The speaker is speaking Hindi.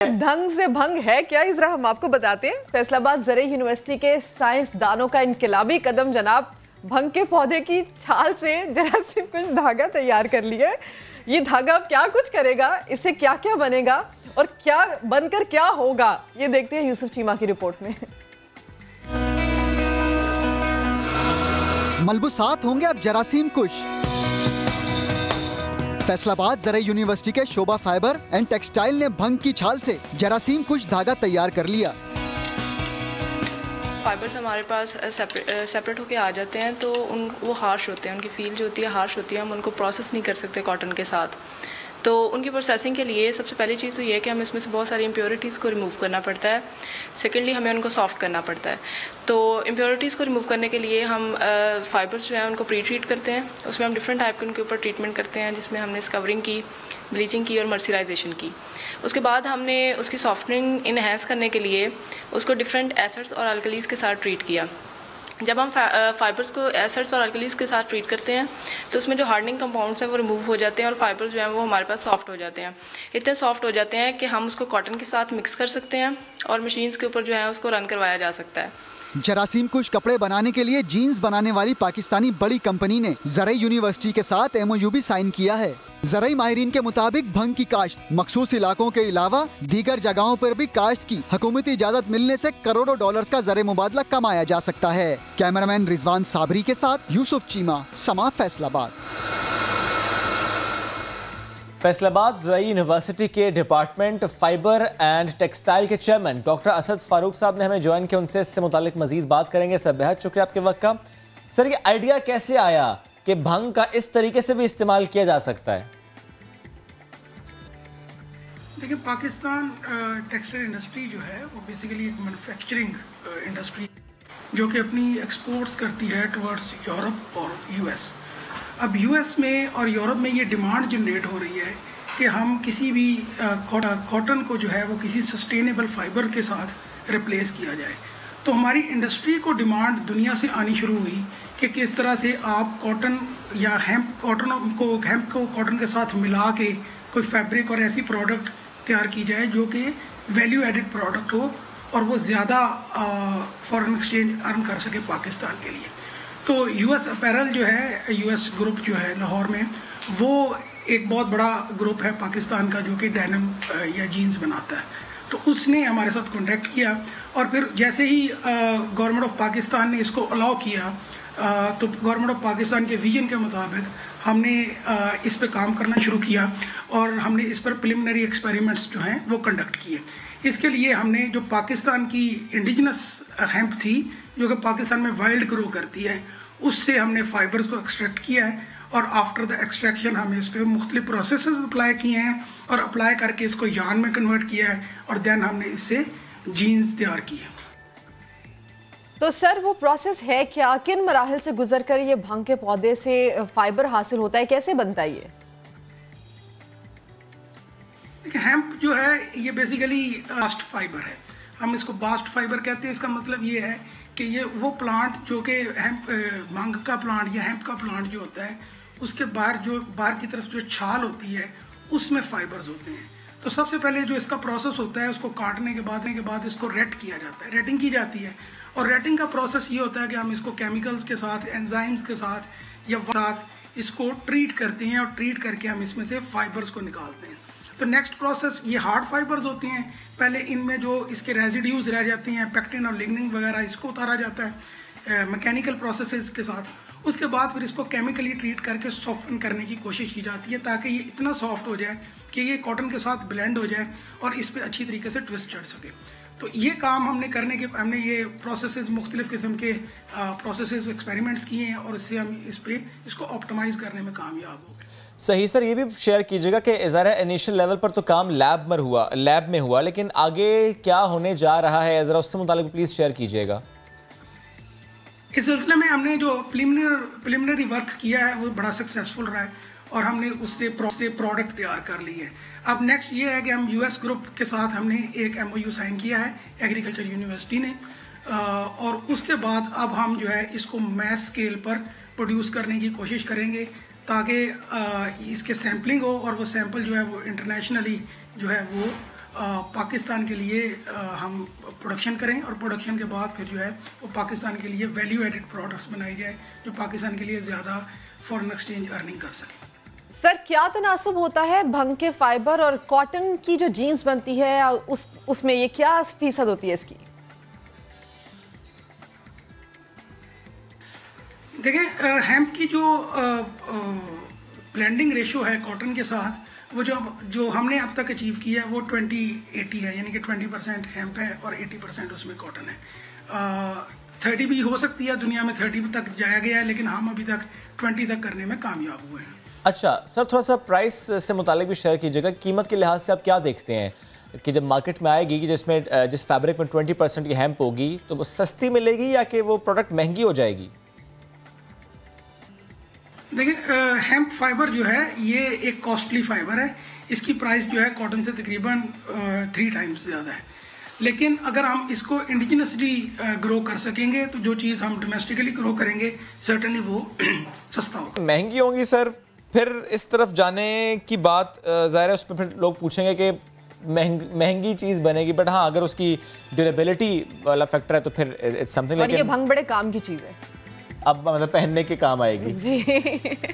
ढंग से भंग है क्या, इस तरह हम आपको बताते हैं। फैसलाबाद ज़रई यूनिवर्सिटी के साइंसदानों का इनकलाबी कदम जनाब, भंग के पौधे की छाल से जरा से कुछ धागा तैयार कर लिया है। ये धागा अब क्या कुछ करेगा, इससे क्या क्या बनेगा और क्या बनकर क्या होगा, ये देखते हैं यूसुफ चीमा की रिपोर्ट में। मलबूसात होंगे अब जरासीम कुश। फैसलाबाद ज़रई यूनिवर्सिटी के शोभा फाइबर एंड टेक्सटाइल ने भंग की छाल से जरासीम कुश धागा तैयार कर लिया। फाइबर्स हमारे पास सेपरेट होके आ जाते हैं, तो वो हार्श होते हैं, उनकी फील जो होती है हार्श होती है, हम उनको प्रोसेस नहीं कर सकते कॉटन के साथ। तो उनकी प्रोसेसिंग के लिए सबसे पहली चीज़ तो ये है कि हमें इसमें से बहुत सारी इम्प्योरिटीज़ को रिमूव करना पड़ता है। सेकेंडली हमें उनको सॉफ्ट करना पड़ता है। तो इम्प्योरिटीज़ को रिमूव करने के लिए हम फाइबर्स जो है उनको प्री ट्रीट करते हैं। उसमें हम डिफरेंट टाइप के उनके ऊपर ट्रीटमेंट करते हैं, जिसमें हमने स्कवरिंग की, ब्लीचिंग की और मर्सराइजेशन की। उसके बाद हमने उसकी सॉफ्टनिंग इन्हेंस करने के लिए उसको डिफरेंट एसिड्स और अल्कलीज के साथ ट्रीट किया। जब हम फाइबर्स को एसिड्स और अल्कलीज के साथ ट्रीट करते हैं तो उसमें जो हार्डनिंग कंपाउंड्स हैं वो रिमूव हो जाते हैं और फाइबर्स जो हैं वो हमारे पास सॉफ्ट हो जाते हैं। इतने सॉफ्ट हो जाते हैं कि हम उसको कॉटन के साथ मिक्स कर सकते हैं और मशीन्स के ऊपर जो है उसको रन करवाया जा सकता है। जरासीम कुश कपड़े बनाने के लिए जीन्स बनाने वाली पाकिस्तानी बड़ी कंपनी ने ज़रई यूनिवर्सिटी के साथ MOU भी साइन किया है। ज़रई माहिरीन के मुताबिक भंग की काश्त मखसूस इलाकों के अलावा दीगर जगहों पर भी काश्त की हुकूमती इजाज़त मिलने से करोड़ों डॉलर्स का ज़र मुबादला कमाया जा सकता है। कैमरामैन रिजवान साबरी के साथ यूसुफ चीमा, समा फैसलाबाद। फैसलाबाद ज़रई यूनिवर्सिटी के डिपार्टमेंट फाइबर एंड टेक्सटाइल के चेयरमैन डॉक्टर असद फारूक साहब ने हमें ज्वाइन किया, उनसे इससे मुतालिक मजीद बात करेंगे। सर बेहद शुक्रिया आपके वक्त का। सर ये आइडिया कैसे आया कि भंग का इस तरीके से भी इस्तेमाल किया जा सकता है? देखिए, पाकिस्तान टेक्सटाइल इंडस्ट्री जो है वो बेसिकली एक मैन्युफैक्चरिंग इंडस्ट्री जो कि अपनी एक्सपोर्ट्स करती है टुवर्ड्स यूरोप और US। अब US में और यूरोप में ये डिमांड जनरेट हो रही है कि हम किसी भी कॉटन को जो है वो किसी सस्टेनेबल फाइबर के साथ रिप्लेस किया जाए। तो हमारी इंडस्ट्री को डिमांड दुनिया से आनी शुरू हुई कि किस तरह से आप कॉटन या हेम्प को कॉटन के साथ मिला के कोई फैब्रिक और ऐसी प्रोडक्ट तैयार की जाए जो कि वैल्यू एडिड प्रोडक्ट हो और वो ज़्यादा फॉरेन एक्सचेंज अर्न कर सके पाकिस्तान के लिए। तो US अपैरल जो है, US ग्रुप जो है लाहौर में, वो एक बहुत बड़ा ग्रुप है पाकिस्तान का जो कि डेनिम या जीन्स बनाता है। तो उसने हमारे साथ कांटेक्ट किया और फिर जैसे ही गवर्नमेंट ऑफ पाकिस्तान ने इसको अलाउ किया तो गवर्नमेंट ऑफ पाकिस्तान के विजन के मुताबिक हमने इस पे काम करना शुरू किया और हमने इस पर प्रिलिमिनरी एक्सपेरिमेंट्स जो हैं वो कंडक्ट किए। इसके लिए हमने जो पाकिस्तान की इंडिजिनस हेम्प थी जो कि पाकिस्तान में वाइल्ड ग्रो करती है, उससे हमने फाइबर्स को एक्सट्रैक्ट किया है और आफ्टर द एक्सट्रैक्शन हमने इस पर मुख्तलिफ प्रोसेसेस अप्लाई किए हैं और अप्लाई करके इसको यार्न में कन्वर्ट किया है और देन हमने इससे जीन्स तैयार की है। तो सर वो प्रोसेस है क्या, किन मराहल से गुजरकर ये भंग के पौधे से फाइबर हासिल होता है, कैसे बनता है ये? हेम्प जो है ये बेसिकली बास्ट फाइबर है, हम इसको बास्ट फाइबर कहते हैं। इसका मतलब ये है कि ये वो प्लांट जो कि हेम्प भंग का प्लांट या हेम्प का प्लांट जो होता है उसके बाहर की तरफ जो छाल होती है उसमें फाइबर्स होते हैं। तो सबसे पहले जो इसका प्रोसेस होता है उसको काटने के बाद इसको रेट किया जाता है, रेटिंग की जाती है। और रेटिंग का प्रोसेस ये होता है कि हम इसको केमिकल्स के साथ, एंजाइम्स के साथ या साथ इसको ट्रीट करते हैं और ट्रीट करके हम इसमें से फाइबर्स को निकालते हैं। तो नेक्स्ट प्रोसेस ये हार्ड फाइबर्स होती हैं, पहले इनमें जो इसके रेजिड्यूज रह जाते हैं, पेक्टिन और लिग्निन वगैरह, इसको उतारा जाता है मैकेनिकल प्रोसेसेस के साथ। उसके बाद फिर इसको केमिकली ट्रीट करके सॉफ्टन करने की कोशिश की जाती है ताकि ये इतना सॉफ्ट हो जाए कि ये कॉटन के साथ ब्लेंड हो जाए और इस पर अच्छी तरीके से ट्विस्ट चढ़ सके। तो ये काम हमने ये प्रोसेसेस मुख्तलिफ किस्म के प्रोसेसेस एक्सपेरिमेंट्स किए हैं और इससे हम इसको ऑप्टिमाइज़ करने में कामयाब हो गए। सही सर, ये भी शेयर कीजिएगा कि ज़रा इनिशियल लेवल पर तो काम लैब में हुआ, लेकिन आगे क्या होने जा रहा है ज़रा उससे मुतालिक प्लीज़ शेयर कीजिएगा। इस सिलसिले में हमने जो प्रिलिमिनरी वर्क किया है वो बड़ा सक्सेसफुल रहा है और हमने उससे प्रोडक्ट तैयार कर ली है। अब नेक्स्ट ये है कि हम US ग्रुप के साथ हमने एक MOU साइन किया है एग्रीकल्चर यूनिवर्सिटी ने और उसके बाद अब हम जो है इसको मैस स्केल पर प्रोड्यूस करने की कोशिश करेंगे ताकि इसके सैम्पलिंग हो और वो सैंपल जो है वो इंटरनेशनली जो है वो पाकिस्तान के लिए हम प्रोडक्शन करें और प्रोडक्शन के बाद फिर जो है वो पाकिस्तान के लिए वैल्यू एडेड प्रोडक्ट्स बनाई जाए जो पाकिस्तान के लिए ज़्यादा फॉरेन एक्सचेंज अर्निंग कर सकें। सर, क्या तनासुब होता है भंग के फाइबर और कॉटन की जो जीन्स बनती है उसमें, ये क्या फीसद होती है इसकी? देखिए, हेम्प की जो ब्लेंडिंग रेशो है कॉटन के साथ, वो जो हमने अब तक अचीव किया है वो 20-80 है, यानी कि 20% हेम्प है और 80% उसमें कॉटन है। 30 भी हो सकती है, दुनिया में 30 तक जाया गया है, लेकिन हम अभी तक 20 तक करने में कामयाब हुए हैं। अच्छा सर, थोड़ा सा प्राइस से मुतालिक भी शेयर कीजिएगा, कीमत के लिहाज से आप क्या देखते हैं कि जब मार्केट में आएगी कि जिस फैब्रिक में 20% की हेम्प होगी तो वो सस्ती मिलेगी या कि वो प्रोडक्ट महंगी हो जाएगी? देखिए, हेम्प फाइबर जो है ये एक कॉस्टली फाइबर है, इसकी प्राइस जो है कॉटन से तकरीबन 3 टाइम्स ज़्यादा है। लेकिन अगर हम इसको इंडिजिनसली ग्रो कर सकेंगे तो जो चीज़ हम डोमेस्टिकली ग्रो करेंगे सर्टनली वो सस्ता होगा। महंगी होंगी सर, फिर इस तरफ जाने की बात ज़ाहिर है, उस पर फिर लोग पूछेंगे कि महंगी चीज़ बनेगी, बट हाँ अगर उसकी ड्यूरेबिलिटी वाला फैक्टर है तो फिर इट्स समथिंग। और ये भंग बड़े काम की चीज़ है, अब मतलब पहनने के काम आएगी जी।